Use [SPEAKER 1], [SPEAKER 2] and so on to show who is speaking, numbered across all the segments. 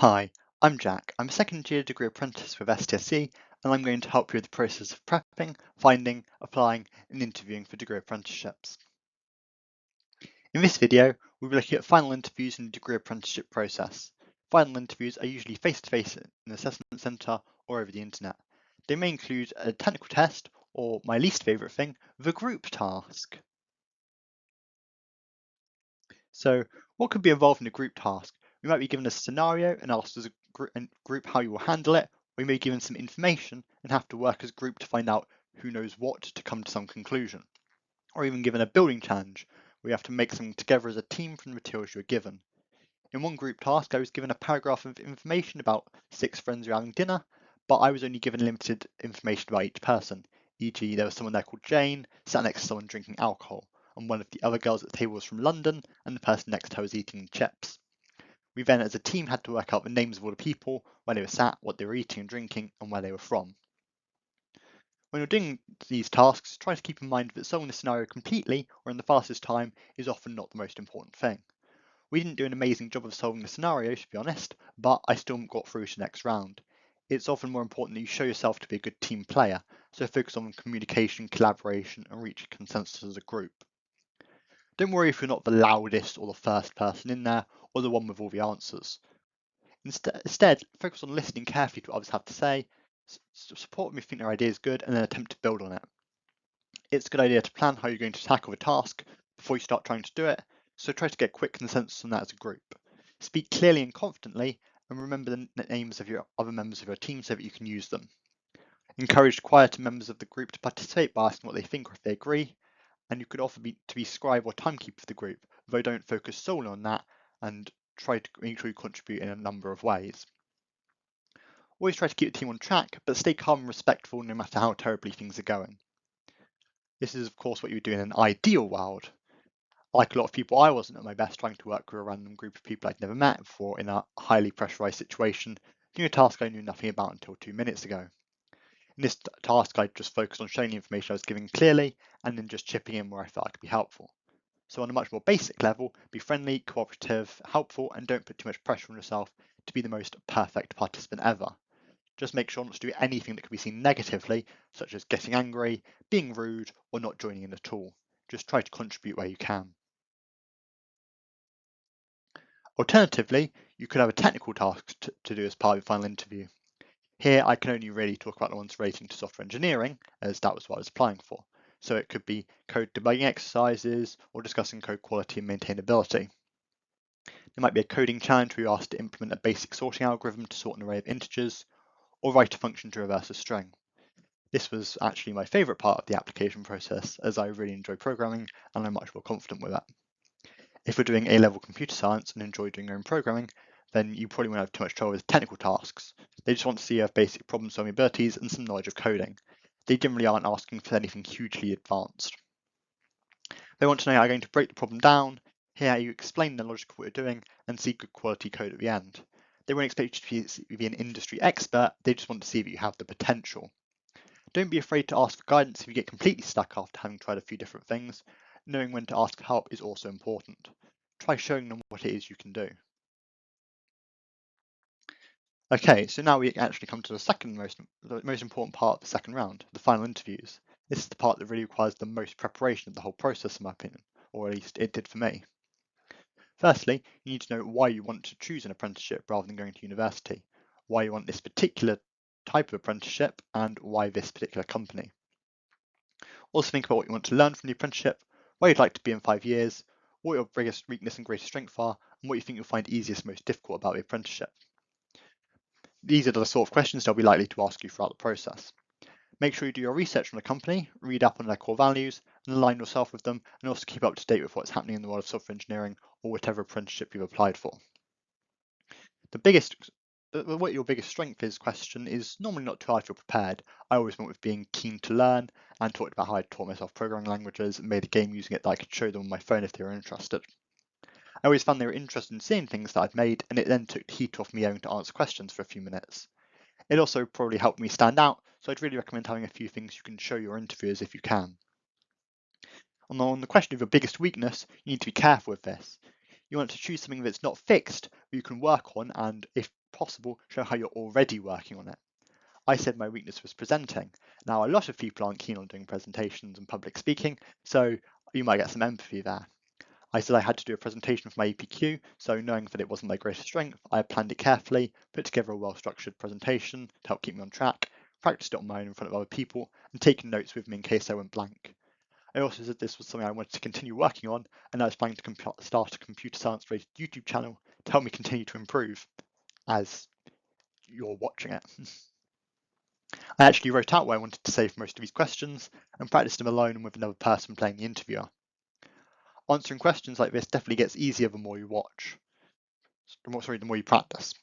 [SPEAKER 1] Hi, I'm Jack. I'm a second year degree apprentice with STSE, and I'm going to help you with the process of prepping, finding, applying, and interviewing for degree apprenticeships. In this video, we'll be looking at final interviews in the degree apprenticeship process. Final interviews are usually face-to-face in an assessment centre or over the internet. They may include a technical test, or my least favourite thing, the group task. So what could be involved in a group task? We might be given a scenario and asked as a group how you will handle it. We may be given some information and have to work as a group to find out who knows what to come to some conclusion. Or even given a building challenge, where you have to make something together as a team from the materials you're given. In one group task, I was given a paragraph of information about 6 friends who were having dinner, but I was only given limited information about each person. E.g., there was someone there called Jane, sat next to someone drinking alcohol, and one of the other girls at the table was from London, and the person next to her was eating chips. We then, as a team, had to work out the names of all the people, where they were sat, what they were eating and drinking, and where they were from. When you're doing these tasks, try to keep in mind that solving the scenario completely or in the fastest time is often not the most important thing. We didn't do an amazing job of solving the scenario, to be honest, but I still got through to the next round. It's often more important that you show yourself to be a good team player, so focus on communication, collaboration, and reaching consensus as a group. Don't worry if you're not the loudest or the first person in there, or the one with all the answers. Instead, focus on listening carefully to what others have to say, support them if you think their idea is good, and then attempt to build on it. It's a good idea to plan how you're going to tackle the task before you start trying to do it, so try to get quick consensus on that as a group. Speak clearly and confidently, and remember the names of your other members of your team so that you can use them. Encourage quieter members of the group to participate by asking what they think or if they agree, and you could offer to be scribe or timekeeper for the group, though don't focus solely on that, and try to make sure you contribute in a number of ways. Always try to keep the team on track, but stay calm and respectful no matter how terribly things are going. This is, of course, what you would do in an ideal world. Like a lot of people, I wasn't at my best trying to work with a random group of people I'd never met before in a highly pressurized situation, doing a task I knew nothing about until 2 minutes ago. In this task, I just focused on showing the information I was giving clearly and then just chipping in where I felt I could be helpful. So on a much more basic level, be friendly, cooperative, helpful, and don't put too much pressure on yourself to be the most perfect participant ever. Just make sure not to do anything that could be seen negatively, such as getting angry, being rude, or not joining in at all. Just try to contribute where you can. Alternatively, you could have a technical task to do as part of your final interview. Here, I can only really talk about the ones relating to software engineering, as that was what I was applying for. So it could be code debugging exercises or discussing code quality and maintainability. There might be a coding challenge where you're asked to implement a basic sorting algorithm to sort an array of integers, or write a function to reverse a string. This was actually my favourite part of the application process, as I really enjoy programming and I'm much more confident with it. If you're doing A-level computer science and enjoy doing your own programming, then you probably won't have too much trouble with technical tasks. They just want to see you have basic problem-solving abilities and some knowledge of coding. They generally aren't asking for anything hugely advanced. They want to know how you're going to break the problem down, hear how you explain the logic of what you're doing, and see good quality code at the end. They won't expect you to be an industry expert, they just want to see that you have the potential. Don't be afraid to ask for guidance if you get completely stuck after having tried a few different things. Knowing when to ask for help is also important. Try showing them what it is you can do. Okay, so now we actually come to the most important part of the second round, the final interviews. This is the part that really requires the most preparation of the whole process, in my opinion, or at least it did for me. Firstly, you need to know why you want to choose an apprenticeship rather than going to university, why you want this particular type of apprenticeship, and why this particular company. Also think about what you want to learn from the apprenticeship, where you'd like to be in 5 years, what your biggest weakness and greatest strength are, and what you think you'll find easiest and most difficult about the apprenticeship. These are the sort of questions they'll be likely to ask you throughout the process. Make sure you do your research on the company, read up on their core values, and align yourself with them, and also keep up to date with what's happening in the world of software engineering or whatever apprenticeship you've applied for. What your biggest strength is question is normally not too hard to feel prepared. I always went with being keen to learn and talked about how I taught myself programming languages and made a game using it that I could show them on my phone if they were interested. I always found they were interested in seeing things that I'd made, and it then took the heat off me having to answer questions for a few minutes. It also probably helped me stand out, so I'd really recommend having a few things you can show your interviewers if you can. And on the question of your biggest weakness, you need to be careful with this. You want to choose something that's not fixed, but you can work on and, if possible, show how you're already working on it. I said my weakness was presenting. Now, a lot of people aren't keen on doing presentations and public speaking, so you might get some empathy there. I said I had to do a presentation for my EPQ, so knowing that it wasn't my greatest strength, I had planned it carefully, put together a well-structured presentation to help keep me on track, practiced it on my own in front of other people, and taken notes with me in case I went blank. I also said this was something I wanted to continue working on, and I was planning to start a computer science-related YouTube channel to help me continue to improve as you're watching it. I actually wrote out what I wanted to say for most of these questions and practiced them alone and with another person playing the interviewer. Answering questions like this definitely gets easier the more you watch. The more you practice.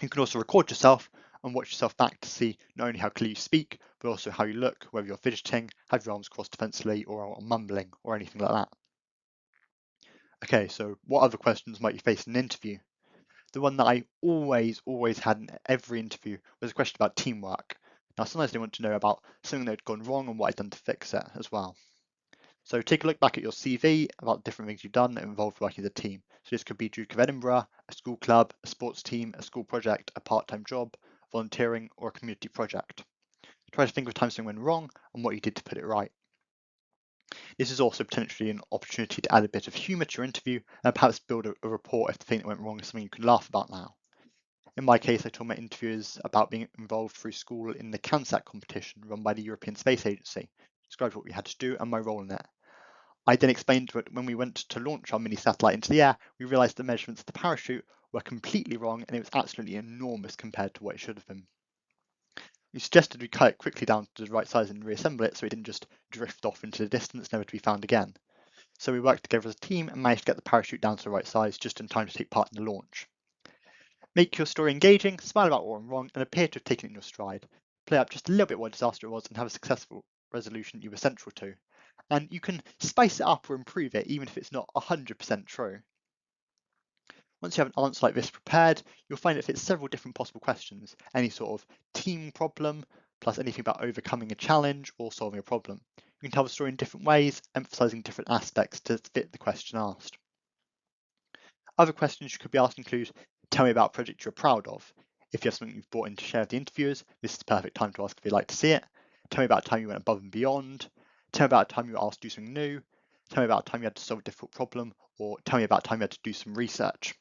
[SPEAKER 1] You can also record yourself and watch yourself back to see not only how clearly you speak, but also how you look, whether you're fidgeting, have your arms crossed defensively, or are mumbling, or anything like that. Okay, so what other questions might you face in an interview? The one that I always had in every interview was a question about teamwork. Now, sometimes they want to know about something that had gone wrong and what I'd done to fix it as well. So take a look back at your CV about different things you've done that involved working as a team. So this could be Duke of Edinburgh, a school club, a sports team, a school project, a part-time job, volunteering, or a community project. Try to think of times something went wrong and what you did to put it right. This is also potentially an opportunity to add a bit of humour to your interview and perhaps build a report if the thing that went wrong is something you can laugh about now. In my case, I told my interviewers about being involved through school in the CANSAT competition run by the European Space Agency, described what we had to do and my role in it. I then explained that when we went to launch our mini satellite into the air, we realised the measurements of the parachute were completely wrong and it was absolutely enormous compared to what it should have been. We suggested we cut it quickly down to the right size and reassemble it so it didn't just drift off into the distance, never to be found again. So we worked together as a team and managed to get the parachute down to the right size just in time to take part in the launch. Make your story engaging, smile about what went wrong, and appear to have taken it in your stride. Play up just a little bit what a disaster it was and have a successful resolution you were central to. And you can spice it up or improve it even if it's not 100% true. Once you have an answer like this prepared, you'll find it fits several different possible questions, any sort of team problem, plus anything about overcoming a challenge or solving a problem. You can tell the story in different ways, emphasising different aspects to fit the question asked. Other questions you could be asked include, tell me about a project you're proud of. If you have something you've brought in to share with the interviewers, this is the perfect time to ask if you'd like to see it. Tell me about a time you went above and beyond. Tell me about a time you were asked to do something new. Tell me about a time you had to solve a difficult problem, or tell me about a time you had to do some research.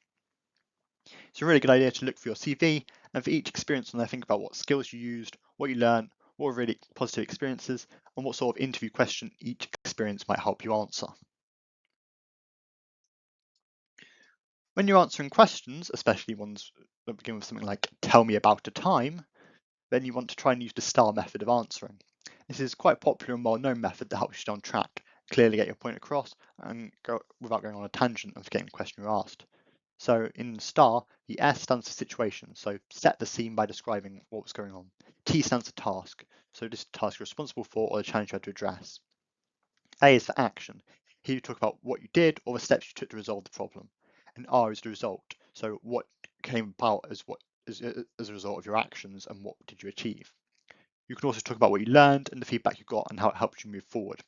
[SPEAKER 1] It's a really good idea to look for your CV and for each experience on there, think about what skills you used, what you learned, what were really positive experiences, and what sort of interview question each experience might help you answer. When you're answering questions, especially ones that begin with something like tell me about a time, then you want to try and use the STAR method of answering. This is quite a popular and well-known method that helps you stay on track, clearly get your point across, and go without going on a tangent and forgetting the question you're asked. So in STAR, the S stands for situation, so set the scene by describing what was going on. T stands for task, so this is the task you're responsible for or the challenge you had to address. A is for action. Here you talk about what you did or the steps you took to resolve the problem. And R is the result, so what came about as a result of your actions and what did you achieve. You can also talk about what you learned and the feedback you got and how it helped you move forward.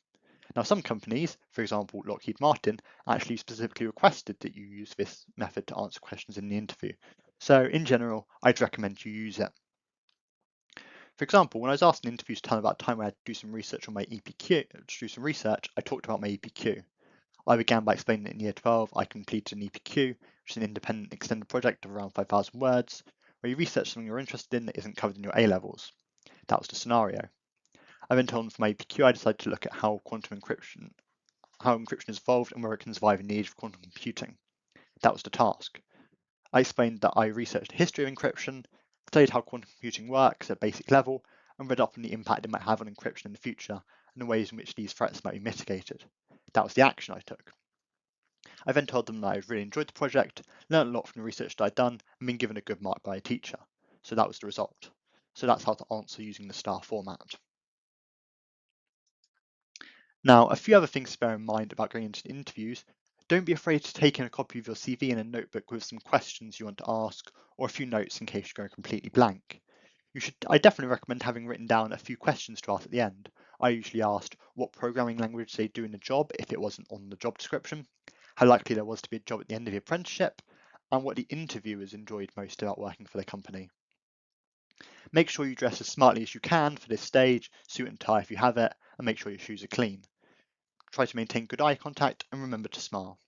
[SPEAKER 1] Now, some companies, for example, Lockheed Martin, actually specifically requested that you use this method to answer questions in the interview. So in general, I'd recommend you use it. For example, when I was asked in interviews to tell me about a time when I had to do some research on my EPQ, I talked about my EPQ. I began by explaining that in year 12, I completed an EPQ, which is an independent extended project of around 5,000 words, where you research something you're interested in that isn't covered in your A levels. That was the scenario. I then told them for my EPQ, I decided to look at how encryption has evolved and where it can survive in the age of quantum computing. That was the task. I explained that I researched the history of encryption, studied how quantum computing works at a basic level, and read up on the impact it might have on encryption in the future and the ways in which these threats might be mitigated. That was the action I took. I then told them that I really enjoyed the project, learned a lot from the research that I'd done, and been given a good mark by a teacher. So that was the result. So that's how to answer using the STAR format. Now, a few other things to bear in mind about going into interviews. Don't be afraid to take in a copy of your CV and a notebook with some questions you want to ask or a few notes in case you're going completely blank. I definitely recommend having written down a few questions to ask at the end. I usually asked what programming language they do in the job if it wasn't on the job description, how likely there was to be a job at the end of the apprenticeship, and what the interviewers enjoyed most about working for the company. Make sure you dress as smartly as you can for this stage, suit and tie if you have it, and make sure your shoes are clean. Try to maintain good eye contact and remember to smile.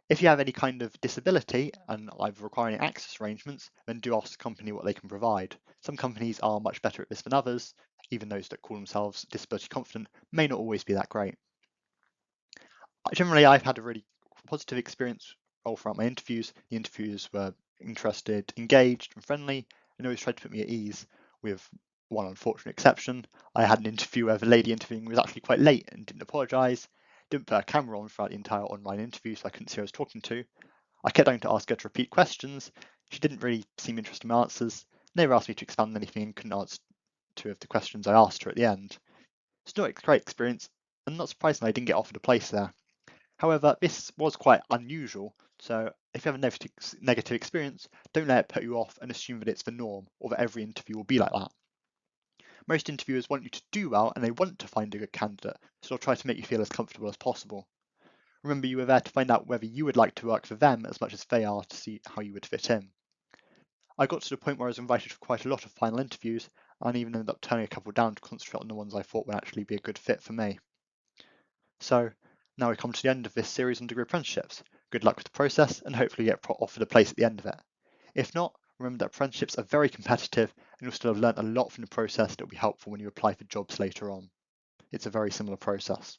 [SPEAKER 1] If you have any kind of disability and either requiring access arrangements, then do ask the company what they can provide. Some companies are much better at this than others. Even those that call themselves disability confident may not always be that great. Generally, I've had a really positive experience all throughout my interviews. The interviewers were interested, engaged, and friendly, and always tried to put me at ease, with one unfortunate exception. I had an interview where the lady interviewing was actually quite late and didn't apologise, didn't put her camera on throughout the entire online interview, so I couldn't see who I was talking to. I kept having to ask her to repeat questions. She didn't really seem interested in my answers, never asked me to expand anything, and couldn't answer two of the questions I asked her at the end. It's not a great experience, and not surprisingly, I didn't get offered a place there. However, this was quite unusual, so if you have a negative experience, don't let it put you off and assume that it's the norm or that every interview will be like that. Most interviewers want you to do well and they want to find a good candidate, so they'll try to make you feel as comfortable as possible. Remember, you were there to find out whether you would like to work for them as much as they are to see how you would fit in. I got to the point where I was invited for quite a lot of final interviews and even ended up turning a couple down to concentrate on the ones I thought would actually be a good fit for me. So now we come to the end of this series on degree apprenticeships. Good luck with the process and hopefully you get offered a place at the end of it. If not, remember that apprenticeships are very competitive and you'll still have learnt a lot from the process that will be helpful when you apply for jobs later on. It's a very similar process.